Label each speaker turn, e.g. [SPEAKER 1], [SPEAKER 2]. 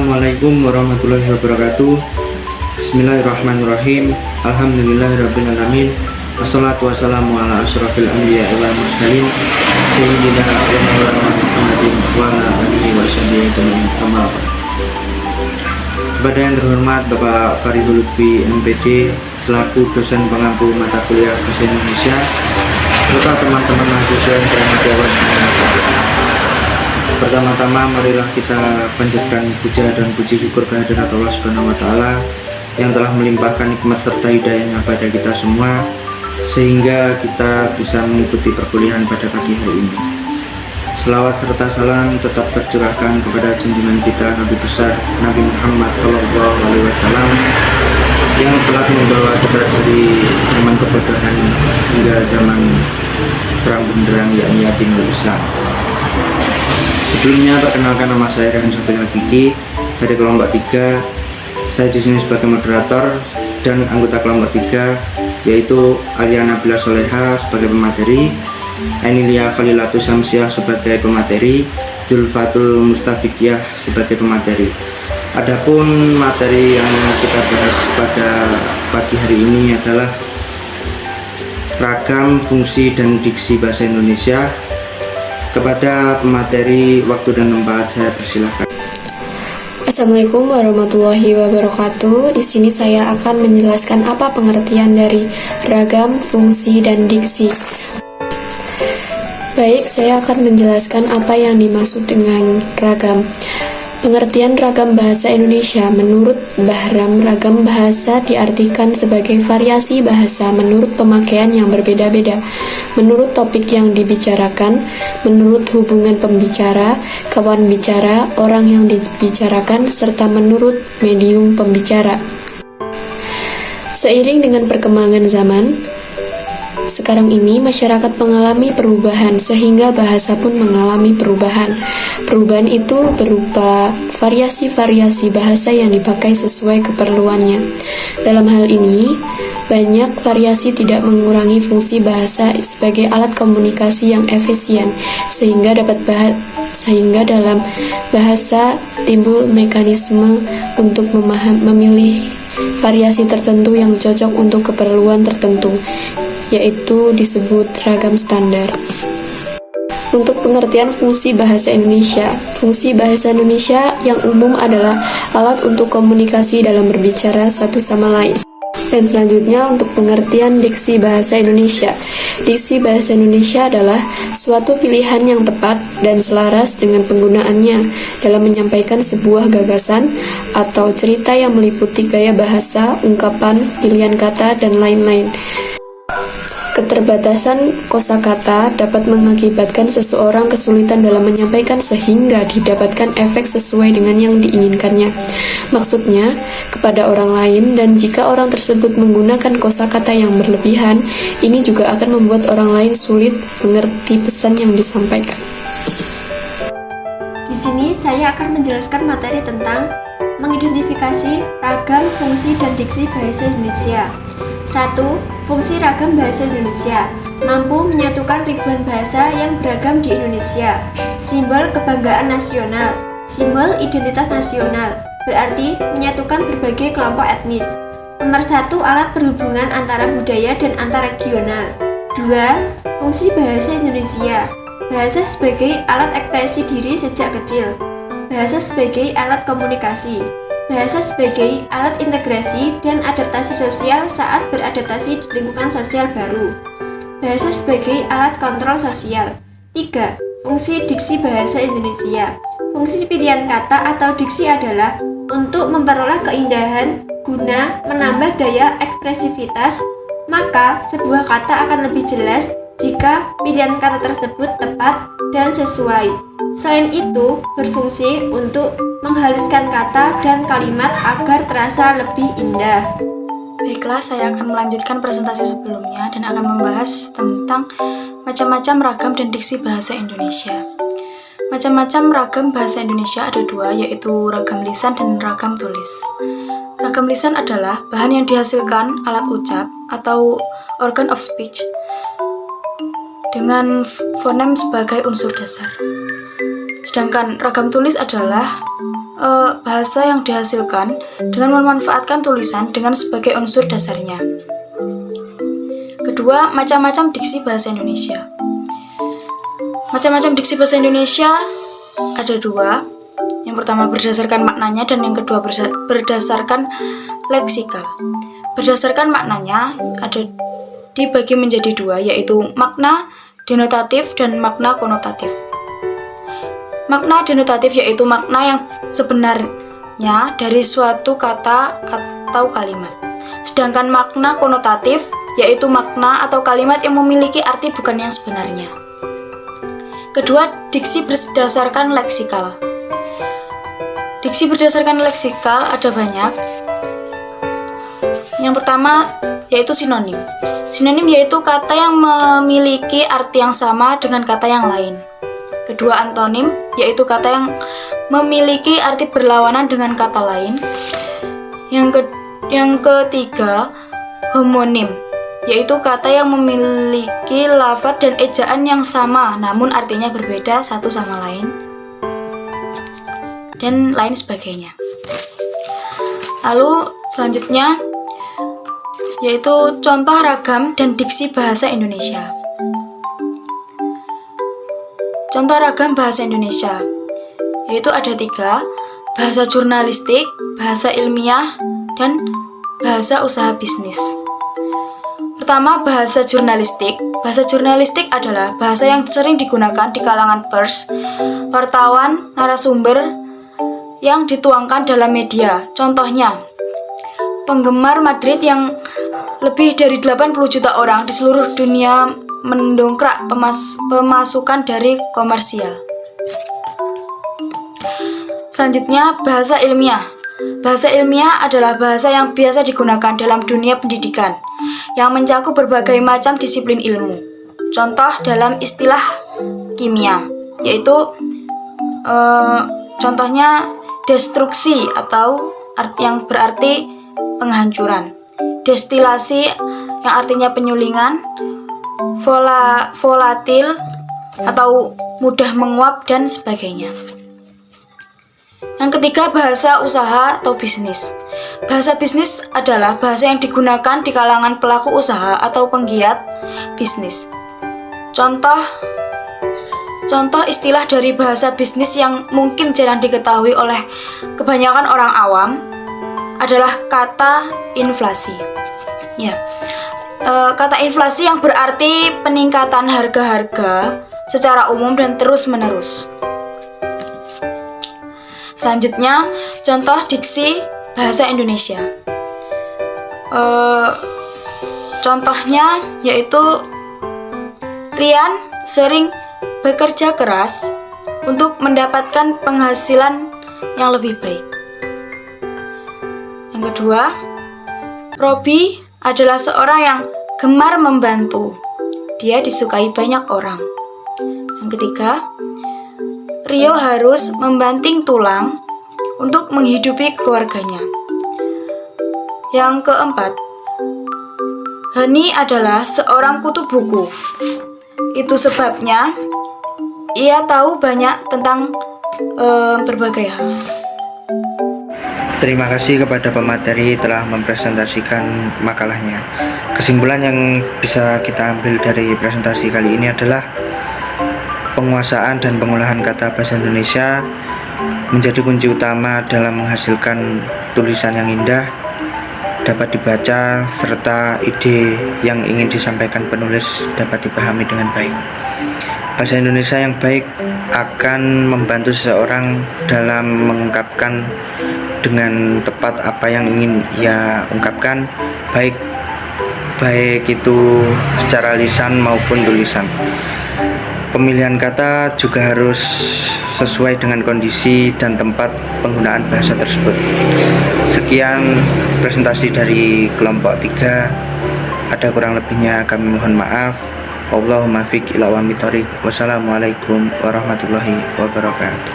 [SPEAKER 1] Assalamualaikum warahmatullahi wabarakatuh. Bismillahirrahmanirrahim. Alhamdulillahirrabbilalamin. Wassalatu wassalamu ala asyrafil anbiya wal mursalin sayyidina wa maulana Muhammadin wa ala alihi wa sahbihi ajmain. Kepada yang terhormat Bapak Faridul Lutfi MPD selaku dosen pengampu mata kuliah Bahasa Indonesia, serta teman-teman mahasiswa yang dirahmati Allah SWT. Pertama-tama marilah kita panjatkan puja dan puji syukur kehadirat Allah Subhanahu wa taala yang telah melimpahkan nikmat serta hidayahnya pada kita semua sehingga kita bisa mengikuti perkuliahan pada pagi hari ini. Selawat serta salam tetap tercurahkan kepada junjungan kita Nabi besar Nabi Muhammad SAW yang telah membawa kita dari zaman kebodohan hingga zaman terang benderang, yakni Dinul Islam. Sebelumnya perkenalkan, nama saya Rehan Sofil Hakiki dari kelompok 3. Saya di sini sebagai moderator dan anggota kelompok 3 yaitu Ariana Bila Soleha sebagai pemateri, Enilia Khalilatus Samsiah sebagai pemateri, Julfatul Mustafikiyah sebagai pemateri. Adapun materi yang kita bahas pada pagi hari ini adalah ragam, fungsi, dan diksi bahasa Indonesia. Kepada pemateri, waktu dan tempat saya persilahkan.
[SPEAKER 2] Assalamualaikum warahmatullahi wabarakatuh. Di sini saya akan menjelaskan apa pengertian dari ragam, fungsi, dan diksi. Baik, saya akan menjelaskan apa yang dimaksud dengan ragam. Pengertian ragam bahasa Indonesia menurut Bahram, ragam bahasa diartikan sebagai variasi bahasa menurut pemakaian yang berbeda-beda, menurut topik yang dibicarakan, menurut hubungan pembicara, kawan bicara, orang yang dibicarakan, serta menurut medium pembicara. Seiring dengan perkembangan zaman, sekarang ini masyarakat mengalami perubahan sehingga bahasa pun mengalami perubahan. Perubahan itu berupa variasi-variasi bahasa yang dipakai sesuai keperluannya. Dalam hal ini, banyak variasi tidak mengurangi fungsi bahasa sebagai alat komunikasi yang efisien, sehingga dalam bahasa timbul mekanisme untuk memilih variasi tertentu yang cocok untuk keperluan tertentu, yaitu disebut ragam standar. Untuk pengertian fungsi bahasa Indonesia, fungsi bahasa Indonesia yang umum adalah alat untuk komunikasi dalam berbicara satu sama lain. Dan selanjutnya untuk pengertian diksi bahasa Indonesia. Diksi bahasa Indonesia adalah suatu pilihan yang tepat dan selaras dengan penggunaannya dalam menyampaikan sebuah gagasan atau cerita yang meliputi gaya bahasa, ungkapan, pilihan kata, dan lain-lain. Keterbatasan kosakata dapat mengakibatkan seseorang kesulitan dalam menyampaikan sehingga didapatkan efek sesuai dengan yang diinginkannya. Maksudnya, kepada orang lain, dan jika orang tersebut menggunakan kosakata yang berlebihan, ini juga akan membuat orang lain sulit mengerti pesan yang disampaikan.
[SPEAKER 3] Di sini saya akan menjelaskan materi tentang mengidentifikasi ragam, fungsi, dan diksi bahasa Indonesia. 1. Fungsi ragam bahasa Indonesia mampu menyatukan ribuan bahasa yang beragam di Indonesia. Simbol kebanggaan nasional, simbol identitas nasional, berarti menyatukan berbagai kelompok etnis. Pemersatu alat perhubungan antara budaya dan antar regional. 2. Fungsi bahasa Indonesia. Bahasa sebagai alat ekspresi diri sejak kecil. Bahasa sebagai alat komunikasi. Bahasa sebagai alat integrasi dan adaptasi sosial saat beradaptasi di lingkungan sosial baru. Bahasa sebagai alat kontrol sosial. 3. Fungsi diksi bahasa Indonesia. Fungsi pilihan kata atau diksi adalah untuk memperoleh keindahan guna menambah daya ekspresivitas, maka sebuah kata akan lebih jelas jika pilihan kata tersebut tepat dan sesuai. Selain itu, berfungsi untuk menghaluskan kata dan kalimat agar terasa lebih indah.
[SPEAKER 4] Baiklah, saya akan melanjutkan presentasi sebelumnya dan akan membahas tentang macam-macam ragam dan diksi bahasa Indonesia. Macam-macam ragam bahasa Indonesia ada dua, yaitu ragam lisan dan ragam tulis. Ragam lisan adalah bahan yang dihasilkan alat ucap atau organ of speech dengan fonem sebagai unsur dasar. Sedangkan ragam tulis adalah bahasa yang dihasilkan dengan memanfaatkan tulisan dengan sebagai unsur dasarnya. Kedua, macam-macam diksi bahasa Indonesia. Macam-macam diksi bahasa Indonesia ada dua. Yang pertama berdasarkan maknanya dan yang kedua berdasarkan leksikal. Berdasarkan maknanya ada dibagi menjadi dua, yaitu makna denotatif dan makna konotatif. Makna denotatif yaitu makna yang sebenarnya dari suatu kata atau kalimat. Sedangkan makna konotatif yaitu makna atau kalimat yang memiliki arti bukan yang sebenarnya. Kedua, diksi berdasarkan leksikal. Diksi berdasarkan leksikal ada banyak. Yang pertama yaitu sinonim. Sinonim yaitu kata yang memiliki arti yang sama dengan kata yang lain. Kedua, antonim yaitu kata yang memiliki arti berlawanan dengan kata lain. Yang ketiga, homonim yaitu kata yang memiliki lafaz dan ejaan yang sama namun artinya berbeda satu sama lain, dan lain sebagainya. Lalu selanjutnya yaitu contoh ragam dan diksi bahasa Indonesia. Contoh ragam bahasa Indonesia yaitu ada 3, bahasa jurnalistik, bahasa ilmiah, dan bahasa usaha bisnis. Pertama, bahasa jurnalistik. Bahasa jurnalistik adalah bahasa yang sering digunakan di kalangan pers, wartawan, narasumber yang dituangkan dalam media. Contohnya, penggemar Madrid yang lebih dari 80 juta orang di seluruh dunia mendongkrak pemasukan dari komersial. Selanjutnya, bahasa ilmiah. Bahasa ilmiah adalah bahasa yang biasa digunakan dalam dunia pendidikan, yang mencakup berbagai macam disiplin ilmu. Contoh dalam istilah kimia, yaitu contohnya destruksi atau yang berarti penghancuran, destilasi yang artinya penyulingan, volatil atau mudah menguap, dan sebagainya. Yang ketiga, bahasa usaha atau bisnis. Bahasa bisnis adalah bahasa yang digunakan di kalangan pelaku usaha atau penggiat bisnis. Contoh istilah dari bahasa bisnis yang mungkin jarang diketahui oleh kebanyakan orang awam adalah kata inflasi. Kata inflasi yang berarti peningkatan harga-harga secara umum dan terus-menerus. Selanjutnya, contoh diksi bahasa Indonesia. Contohnya yaitu Rian sering bekerja keras untuk mendapatkan penghasilan yang lebih baik. Yang kedua, Robi adalah seorang yang gemar membantu. Dia disukai banyak orang. Yang ketiga, Rio harus membanting tulang untuk menghidupi keluarganya. Yang keempat, Hani adalah seorang kutu buku. Itu sebabnya ia tahu banyak tentang berbagai hal.
[SPEAKER 1] Terima kasih kepada pemateri telah mempresentasikan makalahnya. Kesimpulan yang bisa kita ambil dari presentasi kali ini adalah penguasaan dan pengolahan kata bahasa Indonesia menjadi kunci utama dalam menghasilkan tulisan yang indah, dapat dibaca, serta ide yang ingin disampaikan penulis dapat dipahami dengan baik. Bahasa Indonesia yang baik akan membantu seseorang dalam mengungkapkan dengan tepat apa yang ingin ia ungkapkan, baik itu secara lisan maupun tulisan. Pemilihan kata juga harus sesuai dengan kondisi dan tempat penggunaan bahasa tersebut. Sekian presentasi dari kelompok 3. Ada kurang lebihnya kami mohon maaf. Wallahumma fiq ila wa mitariq. Wassalamualaikum warahmatullahi wabarakatuh.